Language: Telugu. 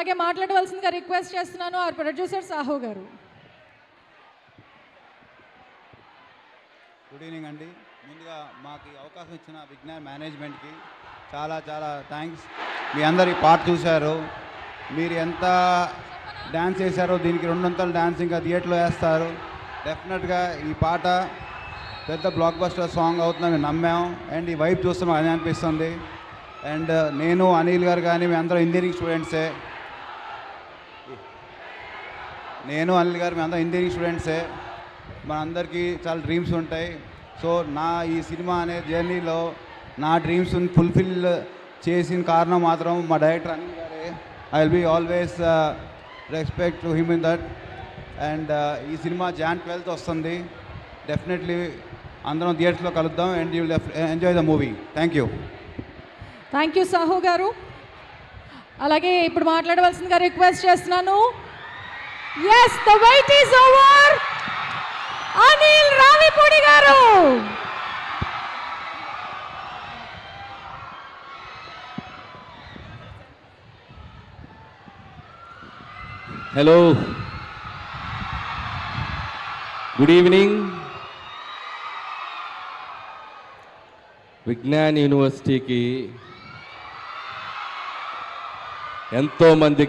అలాగే మాట్లాడవలసిందిగా రిక్వెస్ట్ చేస్తున్నాను our ప్రొడ్యూసర్ సాహు గారు. గుడ్ ఈవినింగ్ అండి. ముందుగా మాకు ఈ అవకాశం ఇచ్చిన విజ్ఞాన్ మేనేజ్మెంట్కి చాలా చాలా థ్యాంక్స్. మీ అందరు ఈ పాట చూశారు, మీరు ఎంత డ్యాన్స్ చేశారో దీనికి 200 డ్యాన్స్ ఇంకా థియేటర్లో వేస్తారు. డెఫినెట్గా ఈ పాట పెద్ద బ్లాక్ బస్టర్ సాంగ్ అవుతుందని నమ్మాం. అండ్ ఈ వైపు చూస్తే మాకు అదే అనిపిస్తుంది. అండ్ నేను అనిల్ గారు కానీ మీ అందరూ ఇంజనీరింగ్ స్టూడెంట్సే. ఇంజనీరింగ్ స్టూడెంట్సే. మనందరికీ చాలా డ్రీమ్స్ ఉంటాయి. సో నా ఈ సినిమా అనే జర్నీలో నా డ్రీమ్స్ని ఫుల్ఫిల్ చేసిన కారణం మాత్రం మా డైరెక్టర్ అనిల్ గారే. I will be always respect to him in that. And ఈ సినిమా Jan 12th వస్తుంది. డెఫినెట్లీ అందరం థియేటర్స్లో కలుద్దాం. And you will enjoy the movie. Thank you. Thank you Sahu garu. అలాగే ఇప్పుడు మాట్లాడవలసిందిగా రిక్వెస్ట్ చేస్తున్నాను. Yes, the wait is over. Anil Ravipudi garu. Hello, good evening. Vignan యూనివర్సిటీకి ఎంతోమంది